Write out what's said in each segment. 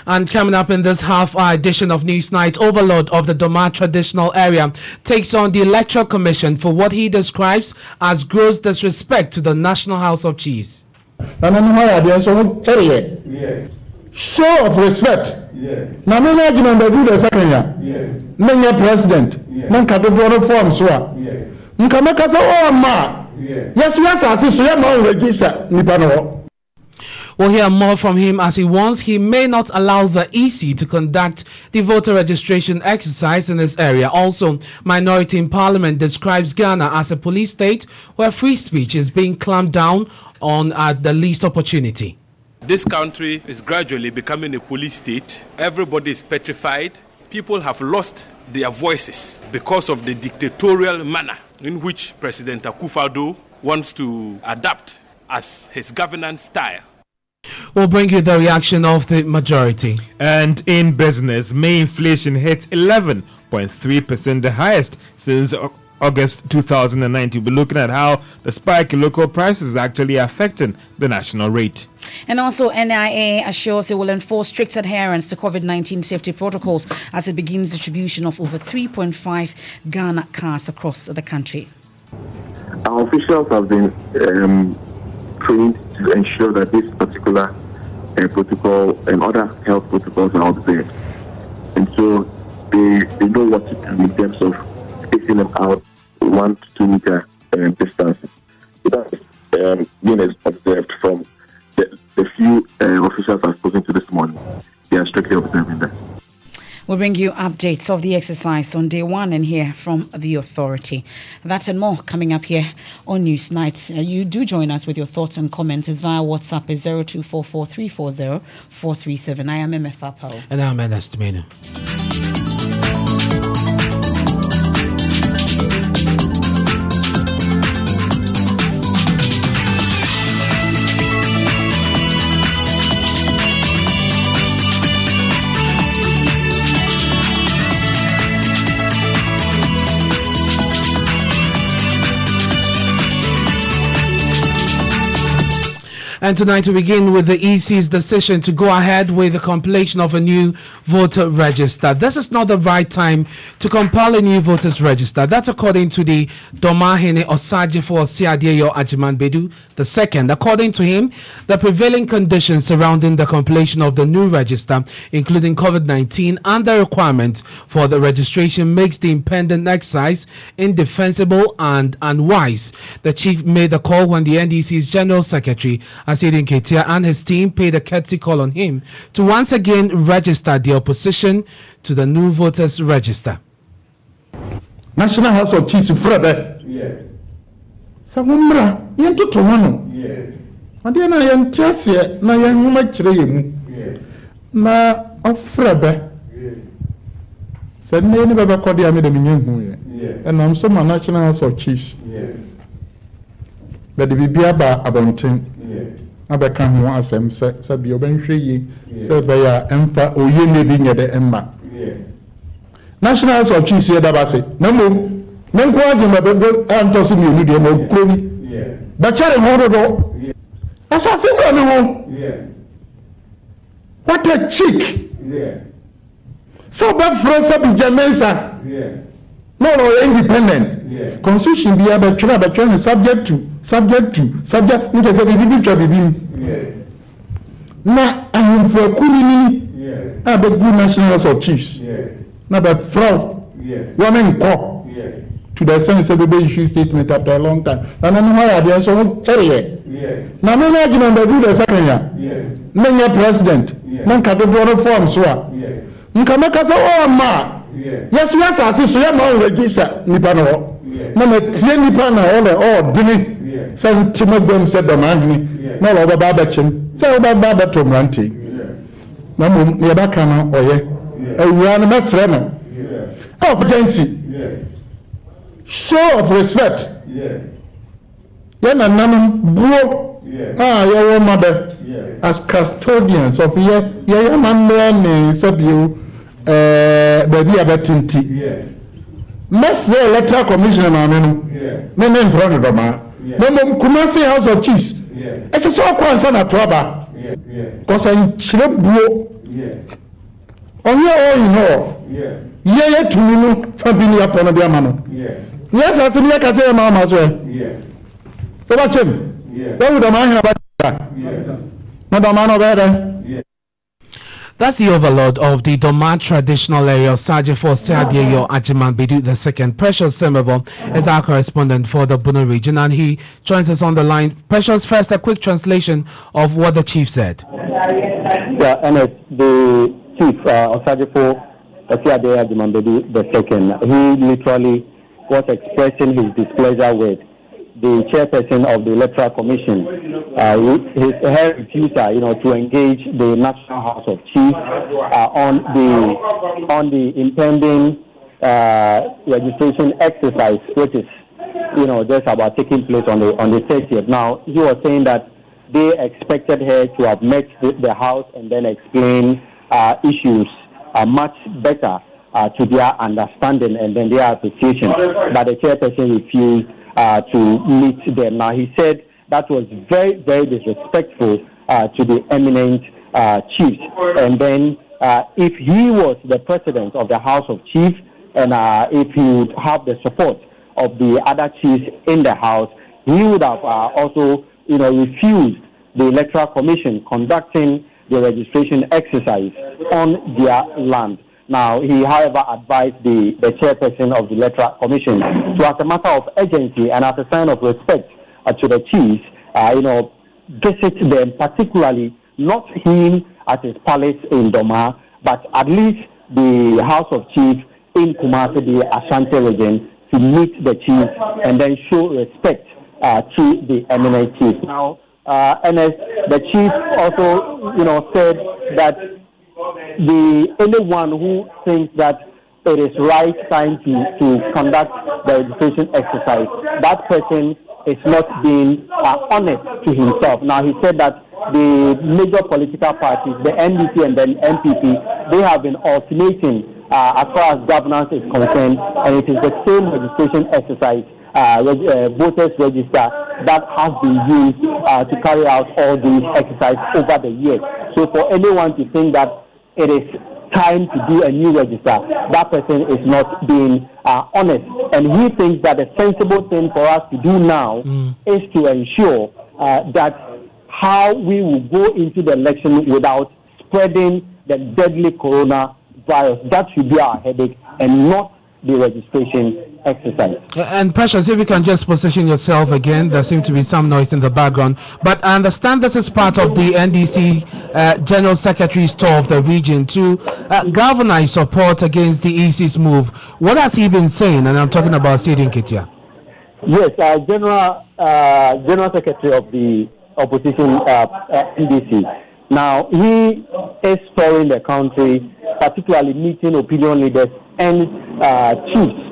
And coming up in this half-hour edition of Newsnight, Overlord of the Doma traditional area takes on the Electoral Commission for what he describes as gross disrespect to the National House of Chiefs. Show of respect. Now, many argument that do the second year. President. Man can do form so. Yes, We'll hear more from him as he warns he may not allow the EC to conduct the voter registration exercise in his area. Also, Minority in Parliament describes Ghana as a police state where free speech is being clamped down on at the least opportunity. This country is gradually becoming a police state. Everybody is petrified. People have lost their voices because of the dictatorial manner in which President Akufo-Addo wants to adapt as his governance style. We'll bring you the reaction of the majority. And in business, May inflation hit 11.3%, the highest since August 2019. We're looking at how the spike in local prices is actually affecting the national rate. And also, NIA assures it will enforce strict adherence to COVID-19 safety protocols as it begins distribution of over 3.5 Ghana cards across the country. Our officials have been trained to ensure that this particular protocol and other health protocols are out there. And so they know what to do in terms of spacing them out 1 to 2 meter distance. So that's being observed from the few officials I've spoken to this morning. They are strictly observing that. We'll bring you updates of the exercise on day one and hear from the authority. That and more coming up here on Newsnight. You do join us with your thoughts and comments via WhatsApp is 0244340437. I am Emefa Apawu. And I'm Ernest Manu. And tonight we begin with the EC's decision to go ahead with the compilation of a new voter register. This is not the right time to compile a new voters register. That's according to the Domahene Osajifo Osiadeyo Ajimanbedu II. According to him, the prevailing conditions surrounding the compilation of the new register, including COVID-19 and the requirement for the registration, makes the impending exercise indefensible and unwise. The chief made the call when the NDC's General Secretary, Asidin Ketia, and his team paid a courtesy call on him to once again register the opposition to the new voters register. National House of Chiefs, brother. Yes. Samumra, yentu tohano. Yes. Adena yentiasie na yenuma chireyemu. Yes. Na ofrebe. Yes. Senne ni baba kodi amede minyenhu ye. Yes. And I'm so my National House of Chiefs. Yes. But the Bibiaba Abontin, Abaka who asked him, said the Obenshi, said they are Empa or you living at the Emma. National House of Chiefs, Yadabasi, no more, no question about the Antosin, you need more crony. But Charlie Morodo, that's a thing on the room. What a chick! So bad for us to be Jamaica. No, independent. Constitution be able to subject to. Subject, which is a individual. Now, I am for Kulini, I have a good National House of Chiefs. Now, the fraud, woman call to the Senate of the issue statement after a long time. And I know why they are so area. Now, no argument that do the second year. Many president, non category form, so. You can make us all ma. Yes, yes, I see, so you are register, Nipano. No, Nipana, all Billy. Some Timothy said the man, no over Babachin, so about Babatum Ranti. No, Yabakana, or ye, a run of friend. Competency, show of respect. Then a nun broke, your mother, as custodians of your man, said you, the Abatinti. Must the electoral commission on men in front of the man. No, Kumasi House of Chiefs. It's a so concerned at Rubber. Because I'm Chilabro, On your own, no. Yeah, to me, something upon a man. Yes, I think I can say, Mamma, so what's him? What would a man about that? Not a man of other. That's the overlord of the Doma traditional area, Sergeant for Sadio Ajiman Bidu II. Precious Semebo is our correspondent for the Bono region, and he joins us on the line. Precious, first, a quick translation of what the chief said. Yeah, Ernest, the chief, Sergeant for Sadio Ajiman Bidu II, he literally was expressing his displeasure with the chairperson of the Electoral Commission, her refusal, to engage the National House of Chiefs on the impending registration exercise, which is, just about taking place on the 30th. Now, he was saying that they expected her to have met the House and then explain issues much better to their understanding and then their appreciation, but the chairperson refused to meet them. Now, he said that was very, very disrespectful to the eminent chiefs. And then if he was the president of the House of Chiefs and if he would have the support of the other chiefs in the House, he would have also, refused the Electoral Commission conducting the registration exercise on their land. Now, he, however, advised the chairperson of the Electoral Commission to, as a matter of urgency and as a sign of respect to the chiefs, visit them, particularly not him at his palace in Doma, but at least the House of Chiefs in Kumasi, the Ashanti region, to meet the chiefs and then show respect to the eminent chiefs. Now, Ernest, the chief also, said that anyone who thinks that it is right time to conduct the registration exercise, that person is not being honest to himself. Now, he said that the major political parties, the NDP and then MPP, they have been alternating as far as governance is concerned, and it is the same registration exercise, voters register, that has been used to carry out all these exercises over the years. So for anyone to think that it is time to do a new register, that person is not being honest. And he thinks that the sensible thing for us to do now is to ensure that how we will go into the election without spreading the deadly coronavirus. That should be our headache and not the registration exercise. And Precious, if you can just position yourself again, there seems to be some noise in the background, but I understand this is part of the NDC General Secretary's tour of the region to galvanize support against the EC's move. What has he been saying? And I'm talking about Sidin Kitia. Yes, General Secretary of the opposition NDC. Now, he is touring the country, particularly meeting opinion leaders and chiefs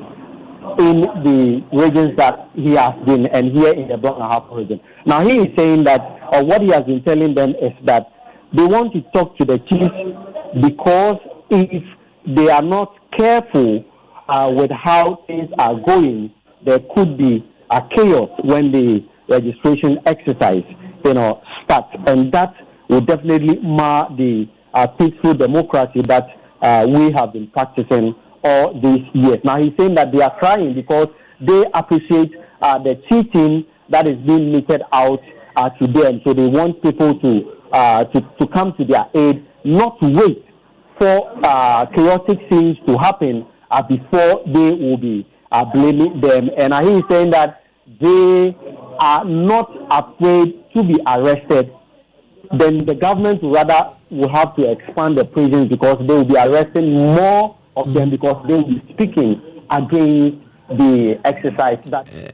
in the regions that he has been, and here in the Block and a Half region. Now, he is saying that, or what he has been telling them is that they want to talk to the chiefs because if they are not careful with how things are going, there could be a chaos when the registration exercise, starts, and that will definitely mar the peaceful democracy that we have been practicing all these years. Now, he's saying that they are crying because they appreciate the cheating that is being meted out to them. So they want people to come to their aid, not to wait for chaotic things to happen before they will be blaming them. And he's saying that they are not afraid to be arrested. Then the government rather will have to expand the prisons because they will be arresting more of them because they will be speaking against the exercise.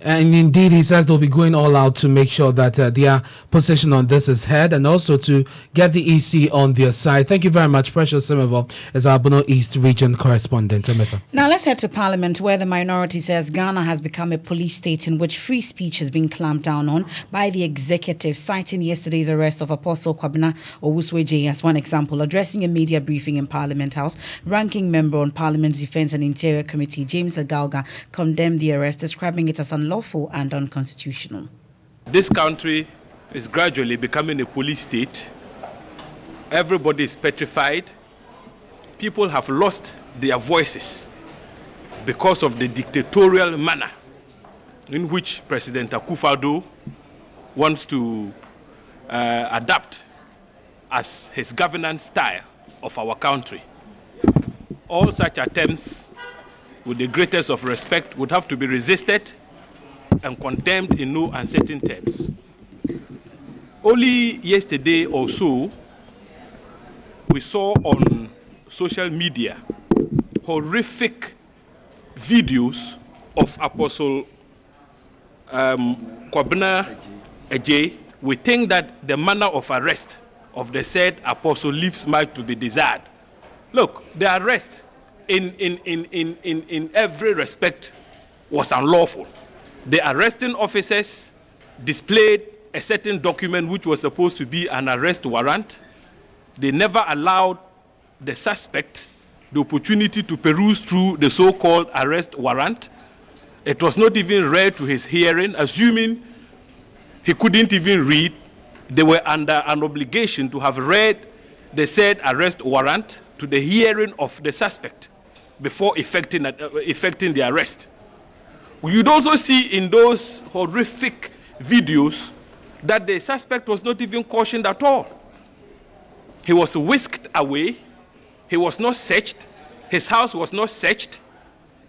And indeed, he says they'll be going all out to make sure that their position on this is heard and also to get the EC on their side. Thank you very much. Precious Semebo is our Bono East region correspondent. Emefa. Now let's head to Parliament, where the minority says Ghana has become a police state in which free speech has been clamped down on by the executive, citing yesterday's arrest of Apostle Kwabena Owusu-Eje as one example. Addressing a media briefing in Parliament House, ranking member on Parliament's Defence and Interior Committee, James Agalga, condemned the arrest, describing it as unlawful and unconstitutional. This country is gradually becoming a police state. Everybody is petrified. people have lost their voices because of the dictatorial manner in which President Akufo-Addo wants to adapt as his governance style of our country. All such attempts, with the greatest of respect, would have to be resisted and condemned in no uncertain terms. Only yesterday or so, we saw on social media horrific videos of Apostle Kwabena Ejay. We think that the manner of arrest of the said apostle leaves much to be desired. Look, the arrest in every respect was unlawful. The arresting officers displayed a certain document which was supposed to be an arrest warrant. They never allowed the suspect the opportunity to peruse through the so-called arrest warrant. It was not even read to his hearing, assuming he couldn't even read. They were under an obligation to have read the said arrest warrant to the hearing of the suspect before effecting the arrest. You'd also see in those horrific videos that the suspect was not even cautioned at all. He was whisked away. He was not searched. His house was not searched.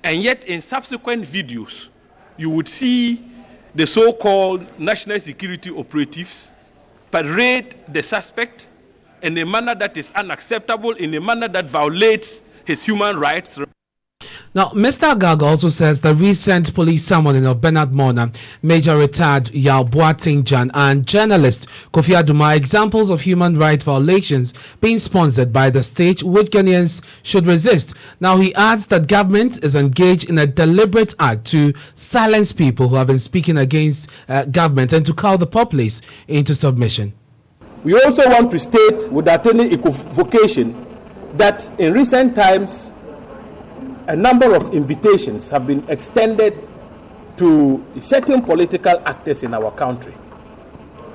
And yet in subsequent videos, you would see the so-called national security operatives parade the suspect in a manner that is unacceptable, in a manner that violates his human rights. Now, Mr. Agaga also says the recent police summoning of Bernard Mona, Major Retired Yao Boateng-Jan, and journalist Kofi Aduma, examples of human rights violations being sponsored by the state, which Ghanaians should resist. Now, he adds that government is engaged in a deliberate act to silence people who have been speaking against government and to cow the populace into submission. We also want to state with attending equivocation that in recent times a number of invitations have been extended to certain political actors in our country.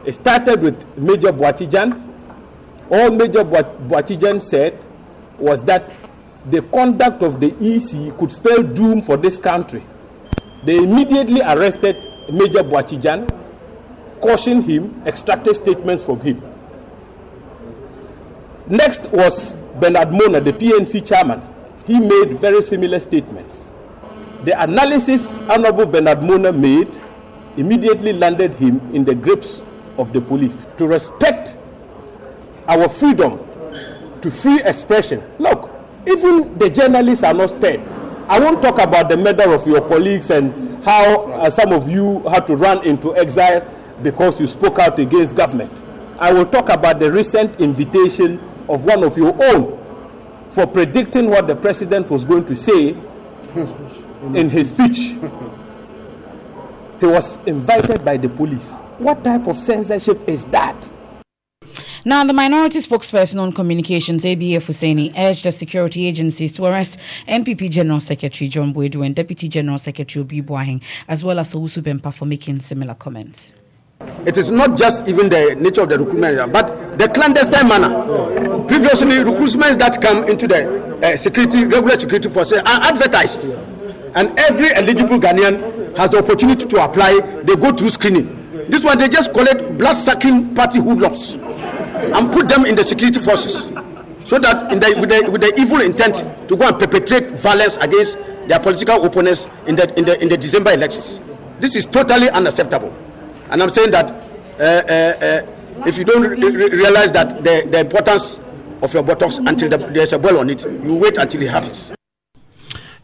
It started with Major Boateng-Jan. All Major Boateng-Jan said was that the conduct of the EC could spell doom for this country. They immediately arrested Major Boateng-Jan, cautioned him, extracted statements from him. Next was Bernard Mona, the PNC chairman. He made very similar statements. The analysis Honorable Bernard Mona made immediately landed him in the grips of the police. To respect our freedom to free expression. Look, even the journalists are not spared. I won't talk about the murder of your colleagues and how some of you had to run into exile because you spoke out against government. I will talk about the recent invitation of one of your own for predicting what the president was going to say in his speech. He was invited by the police. What type of censorship is that? Now, the minority spokesperson on communications, ABA Hussaini, urged the security agencies to arrest NPP General Secretary John Boedu and Deputy General Secretary Obi Boaheng, as well as Owusu Bempah, for making similar comments. It is not just even the nature of the recruitment, but the clandestine manner. Previously, recruitments that come into the regular security forces are advertised, and every eligible Ghanaian has the opportunity to apply. They go through screening. This one, they just collect blood-sucking party hoodlums and put them in the security forces, so that with the evil intent to go and perpetrate violence against their political opponents in the December elections. This is totally unacceptable. And I'm saying that if you don't realize that the importance of your buttocks until there's a ball on it, you wait until it happens.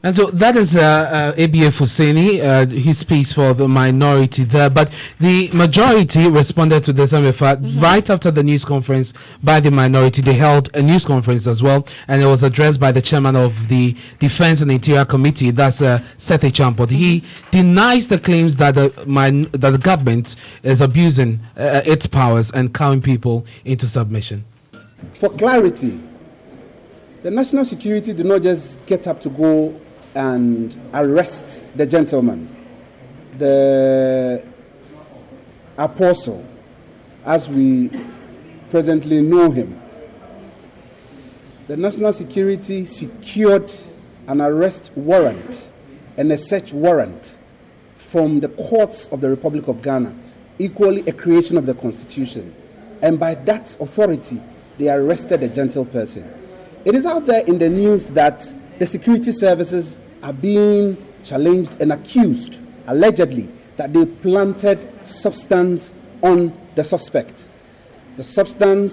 And so that is ABA Hussaini. He speaks for the minority there, but the majority responded to this fact right after the news conference by the minority. They held a news conference as well, and it was addressed by the chairman of the Defense and Interior Committee, that's Sete Champot. He denies the claims that the government is abusing its powers and cowing people into submission. For clarity, the national security did not just get up to go and arrest the gentleman, the apostle, as we presently know him. the national security secured an arrest warrant and a search warrant from the courts of the Republic of Ghana, equally a creation of the Constitution. And by that authority, they arrested a gentle person. It is out there in the news that the security services are being challenged and accused, allegedly, that they planted substance on the suspect. The substance,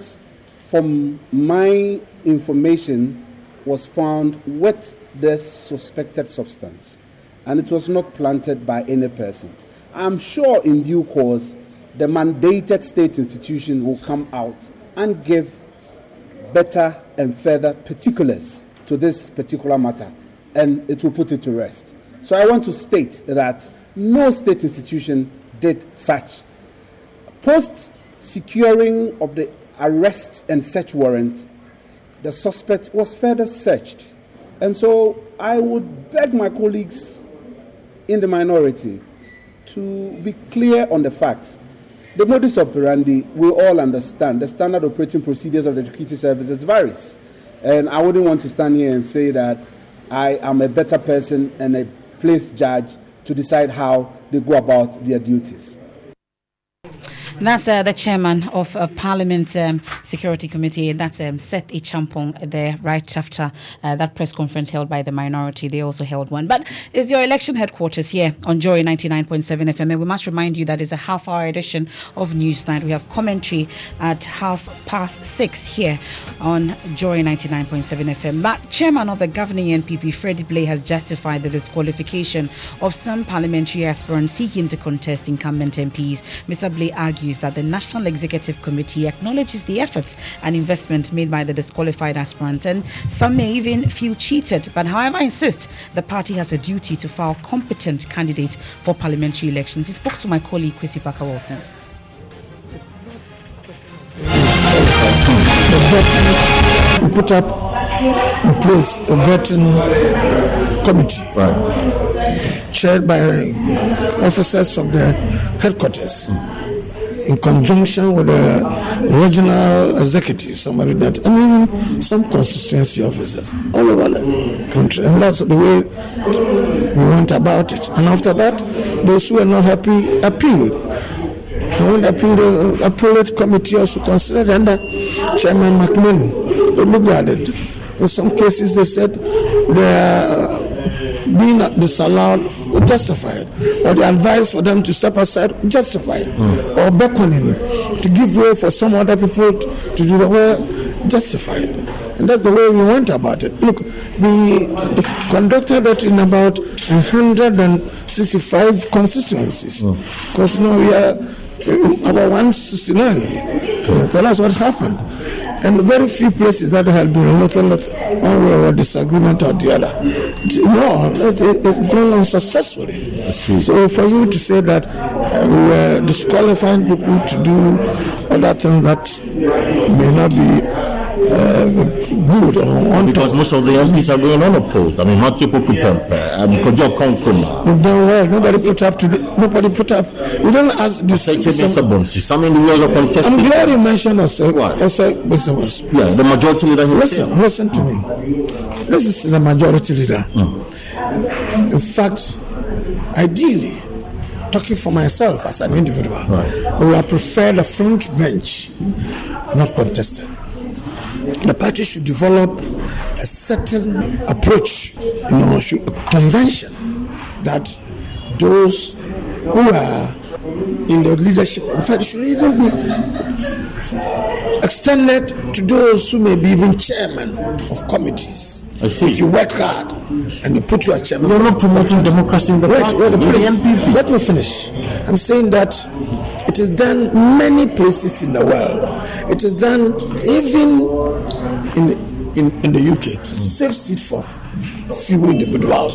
from my information, was found with the suspected substance, and it was not planted by any person. I'm sure in due course, the mandated state institution will come out and give better and further particulars to this particular matter, and it will put it to rest. So I want to state that no state institution did such. Post securing of the arrest and search warrant, the suspect was further searched. And so I would beg my colleagues in the minority to be clear on the facts. The modus operandi, we all understand. The standard operating procedures of the security services varies. And I wouldn't want to stand here and say that I am a better person and a place judge to decide how they go about their duties. That's the chairman of Parliament Security Committee. That's Seth Ichampong there right after that press conference held by the minority. They also held one. But it's your election headquarters here on Joy 99.7 FM. And we must remind you that it's a half-hour edition of Newsnight. We have commentary at 6:30 here on Joy 99.7 FM. But chairman of the governing NPP, Freddie Blay, has justified the disqualification of some parliamentary aspirants seeking to contest incumbent MPs. Mr. Blay argues that the National Executive Committee acknowledges the efforts and investment made by the disqualified aspirants, and some may even feel cheated, but however insists the party has a duty to file competent candidates for parliamentary elections. He spoke to my colleague Kwesi Parker-Wilson. We put up in place a voting committee, chaired by officers of the headquarters, in conjunction with the regional executive, somebody that, some constituency officers all over the country. And that's the way we went about it. And after that, those who were not happy appealed. And when the appellate committee also considered, and Chairman McMillan looked at it. In some cases, they said they are being disallowed or justified, or the advice for them to step aside justified, or beckoning to give way for some other people to do the work justified. And that's the way we went about it. Look, we conducted it in about 165 constituencies, because now we are about 169. So that's what happened. And very few places that had been a little one way or disagreement or the other. No, it's gone on successfully. So for you to say that we were disqualifying people to do other things that may not be good or on because most of the MPs are going unopposed. I mean, not people put up because you're coming. Nobody put up. You don't ask this. I'm glad you mentioned us. Yeah, the majority leader himself. Listen to me. This is the majority leader. In fact, ideally, talking for myself as an individual, I would prefer the front bench, not contested. The party should develop a certain approach, a convention that those who are in the leadership, in fact, should even be extended to those who may be even chairman of committees. If you work hard and you put your chairman. You're not promoting democracy in the party. Let me finish. I'm saying that it is done many places in the world. It is done even in the UK. Save seat for few individuals.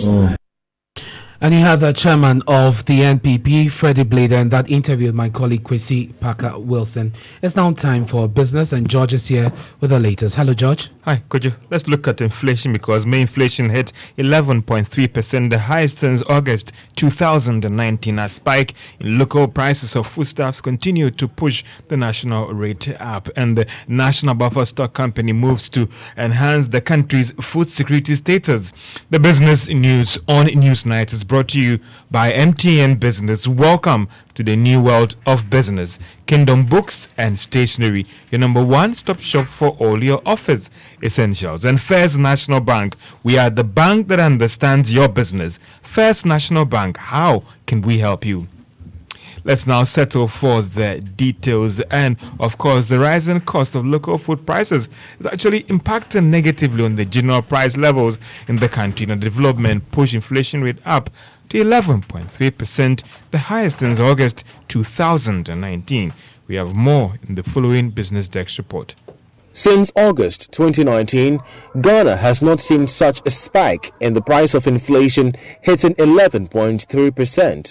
And you have the chairman of the NPP, Freddie Blay, and that interview with my colleague Kwesi Parker-Wilson. It's now time for business, and George is here with the latest. Hello, George. Hi, could you let's look at inflation because May inflation hit 11.3%, the highest since August 2019. A spike in local prices of foodstuffs continued to push the national rate up, and the National Buffer Stock Company moves to enhance the country's food security status. The business news on Newsnight is brought to you by MTN Business. Welcome to the new world of business. Kingdom Books and Stationery, your number one-stop shop for all your office essentials. And First National Bank, we are the bank that understands your business. First National Bank, how can we help you? Let's now settle for the details. And of course, the rising cost of local food prices is actually impacting negatively on the general price levels in the country. And the development pushed inflation rate up to 11.3%, the highest since August 2019. We have more in the following Business Desk report. Since August 2019, Ghana has not seen such a spike in the price of inflation, hitting 11.3%.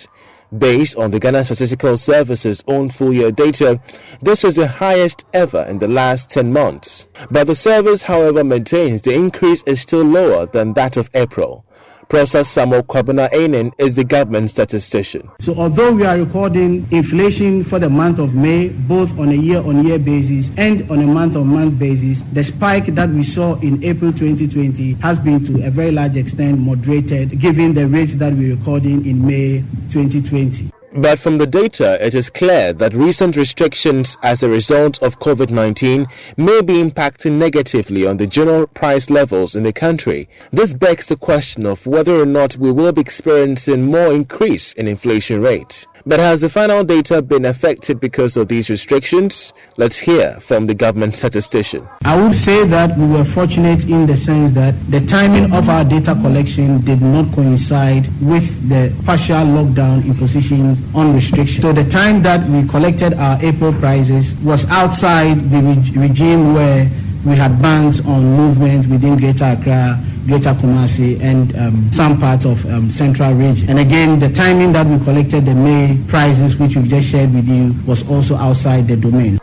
Based on the Ghana Statistical Service's own full-year data, this is the highest ever in the last 10 months. But the service, however, maintains the increase is still lower than that of April. Professor Samuel Kwabena-Ainen is the government statistician. So although we are recording inflation for the month of May, both on a year-on-year basis and on a month-on-month basis, the spike that we saw in April 2020 has been to a very large extent moderated, given the rates that we're recording in May 2020. But from the data, it is clear that recent restrictions as a result of COVID-19 may be impacting negatively on the general price levels in the country. This begs the question of whether or not we will be experiencing more increase in inflation rates. But has the final data been affected because of these restrictions? Let's hear from the government statistician. I would say that we were fortunate in the sense that the timing of our data collection did not coincide with the partial lockdown imposition on restrictions. So the time that we collected our April prices was outside the regime where we had bans on movement within Greater Accra, Greater Kumasi, and some parts of Central Region. And again, the timing that we collected the May prices, which we've just shared with you, was also outside the domain.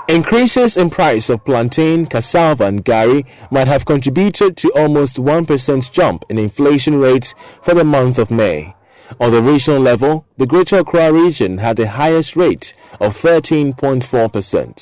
Increases in price of plantain, cassava and gari might have contributed to almost 1% jump in inflation rates for the month of May. On the regional level, the Greater Accra region had the highest rate of 13.4%.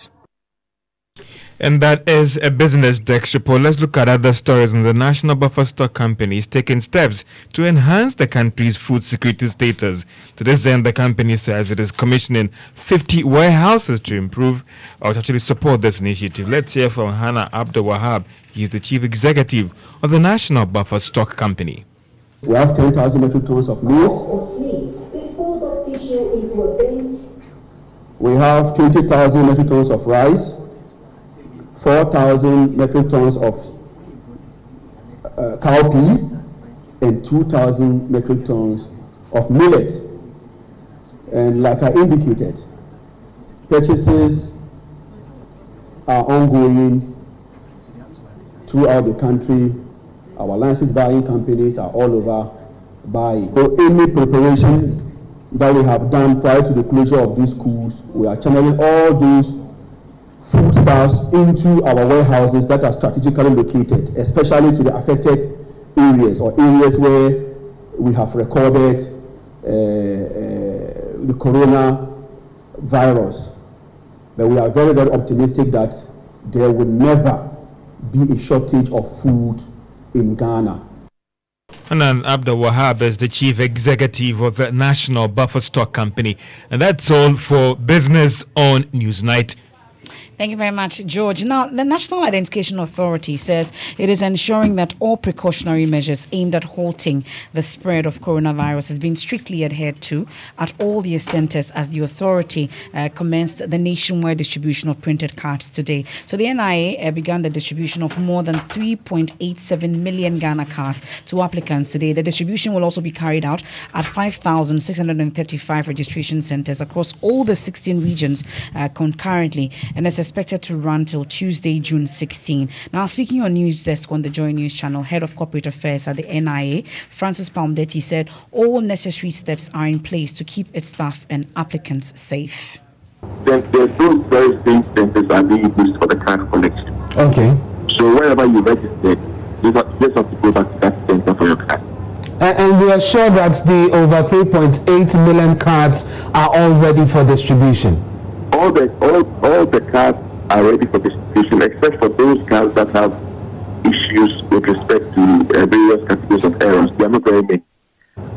And that is a Business Desk report. Let's look at other stories. And the National Buffer Stock Company is taking steps to enhance the country's food security status. To this end, the company says it is commissioning 50 warehouses to improve or to actually support this initiative. Let's hear from Hannah Abdul-Wahab. He is the Chief Executive of the National Buffer Stock Company. We have 10,000 metric tons of meat. We have 20,000 metric tons of rice, 4,000 metric tons of cowpeas, and 2,000 metric tons of millet. And like I indicated, purchases are ongoing throughout the country. Our licensed buying companies are all over buying. So any preparation that we have done prior to the closure of these schools, we are channeling all those foodstuffs into our warehouses that are strategically located, especially to the affected areas or areas where we have recorded the coronavirus. But we are very, very optimistic that there will never be a shortage of food in Ghana. Hanan Abdul-Wahab is the Chief Executive of the National Buffer Stock Company. And that's all for Business on Newsnight. Thank you very much, George. Now, the National Identification Authority says it is ensuring that all precautionary measures aimed at halting the spread of coronavirus has been strictly adhered to at all the centers as the authority commenced the nationwide distribution of printed cards today. So the NIA began the distribution of more than 3.87 million Ghana cards to applicants today. The distribution will also be carried out at 5,635 registration centers across all the 16 regions concurrently, and it's expected to run till Tuesday, June 16. Now, speaking on News Desk on the Joy News channel, Head of Corporate Affairs at the NIA, Francis Palmdetti, said all necessary steps are in place to keep its staff and applicants safe. There's those very same centers are being used for the card collection. Okay. So wherever you register, you just have to go back to that center for your card. And we are sure that the over 3.8 million cards are all ready for distribution. All the cards are ready for distribution, except for those cards that have issues with respect to various categories of errors. They are not very many.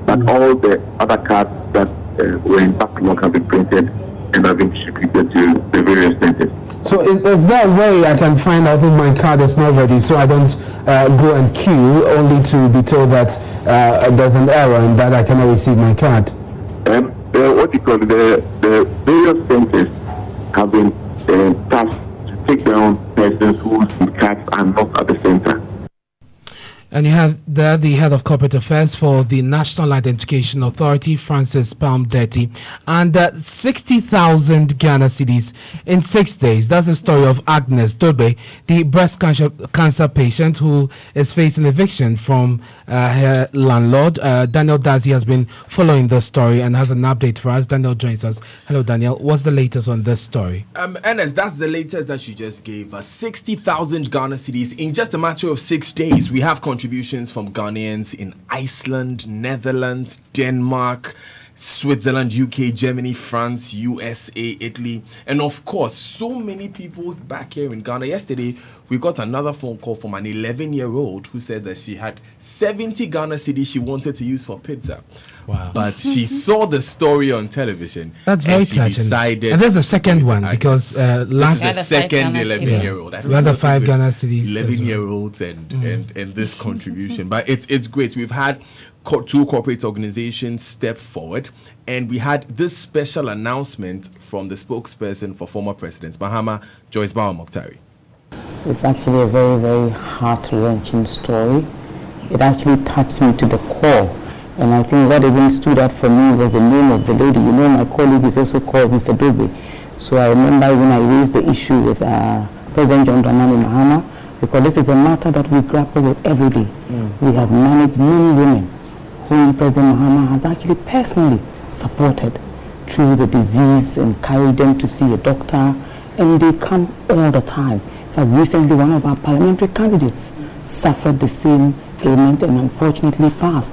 But all the other cards that were in backlog have been printed and have been distributed to the various centers. So is there a way I can find out if my card is not ready so I don't go and queue only to be told that there's an error and that I cannot receive my card? What you call the various centers have been tasked to take down persons whose cards are not at the center. And you have there the head of corporate affairs for the National Identification Authority, Francis Palmdetti, and 60,000 Ghana cedis in 6 days. That's the story of Agnes Dobe, the breast cancer patient who is facing eviction from her landlord. Daniel Dazi has been following the story and has an update for us. Daniel joins us. Hello, Daniel. What's the latest on this story? Ernest, that's the latest that you just gave us. 60,000 Ghana cedis in just a matter of 6 days. We have contributions from Ghanaians in Iceland, Netherlands, Denmark, Switzerland, UK, Germany, France, USA, Italy, and of course, so many people back here in Ghana. Yesterday, we got another phone call from an 11-year-old who said that she had 70 Ghana cedis she wanted to use for pizza. Wow. But she saw the story on television. That's very touching. And there's a second one because last the second 11-year-old. We had the 5 Ghana cedis. 11-year-olds and this contribution. But it's great. We've had 2 corporate organizations step forward, and we had this special announcement from the spokesperson for former President Mahama, Joyce Bauer Mokhtari. It's actually a very, very heart-wrenching story. It actually touched me to the core. And I think what even stood out for me was the name of the lady. You know, my colleague is also called Mr. Dobe. So I remember when I raised the issue with President John Dramani Mahama, because this is a matter that we grapple with every day. We have managed many women whom President Mahama has actually personally supported through the disease and carried them to see a doctor, and they come all the time. Recently, one of our parliamentary candidates suffered the same ailment and unfortunately passed.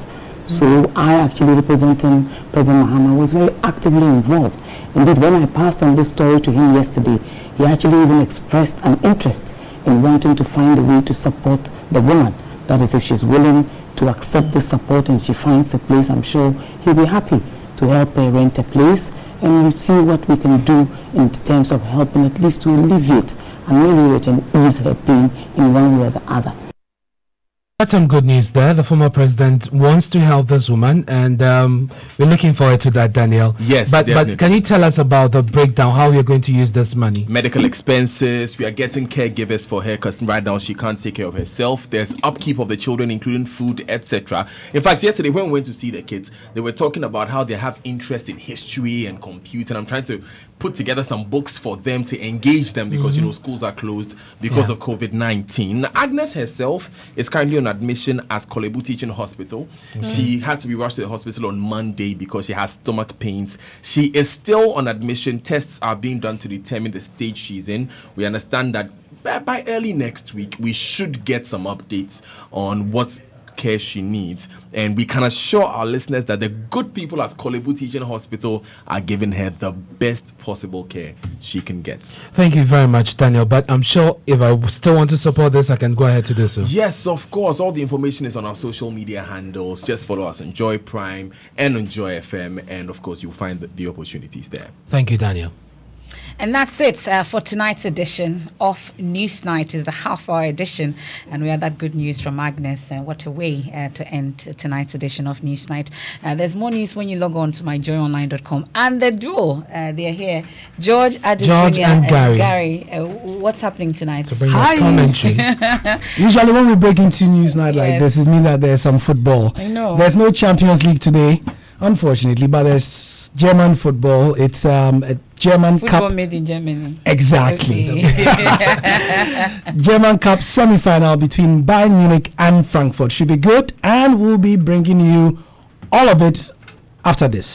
So I actually, representing President Mahama, was very actively involved. Indeed, when I passed on this story to him yesterday, he actually even expressed an interest in wanting to find a way to support the woman. That is, if she's willing to accept the support and she finds a place, I'm sure he'll be happy to help her rent a place, and we'll see what we can do in terms of helping at least to alleviate and maybe and ease her pain in one way or the other. That's some good news there. The former president wants to help this woman, and we're looking forward to that, Daniel. Yes, but can you tell us about the breakdown, how you're going to use this money? Medical expenses, we are getting caregivers for her because right now she can't take care of herself. There's upkeep of the children, including food, etc. In fact, yesterday when we went to see the kids, they were talking about how they have interest in history and computing. I'm trying to put together some books for them to engage them because, you know, schools are closed because of COVID-19. Agnes herself is currently on admission at Kolebu Teaching Hospital. She had to be rushed to the hospital on Monday because she has stomach pains. She is still on admission. Tests are being done to determine the stage she's in. We understand that by early next week, we should get some updates on what care she needs. And we can assure our listeners that the good people at Kolebu Teaching Hospital are giving her the best possible care she can get. Thank you very much, Daniel. But I'm sure if I still want to support this, I can go ahead to do so. Yes, of course. All the information is on our social media handles. Just follow us on Joy Prime and on Joy FM. And, of course, you'll find the opportunities there. Thank you, Daniel. And that's it for tonight's edition of Newsnight. It's the half-hour edition, and we had that good news from Agnes. What a way to end tonight's edition of Newsnight. There's more news when you log on to myjoyonline.com. And the duo, they're here. George and Gary. What's happening tonight? To bring us commentary. Usually when we break into Newsnight like this, it means that there's some football. I know. There's no Champions League today, unfortunately, but there's German football. It's a German football Cup made in Germany. Exactly. Okay. German Cup semi-final between Bayern Munich and Frankfurt should be good, and we'll be bringing you all of it after this.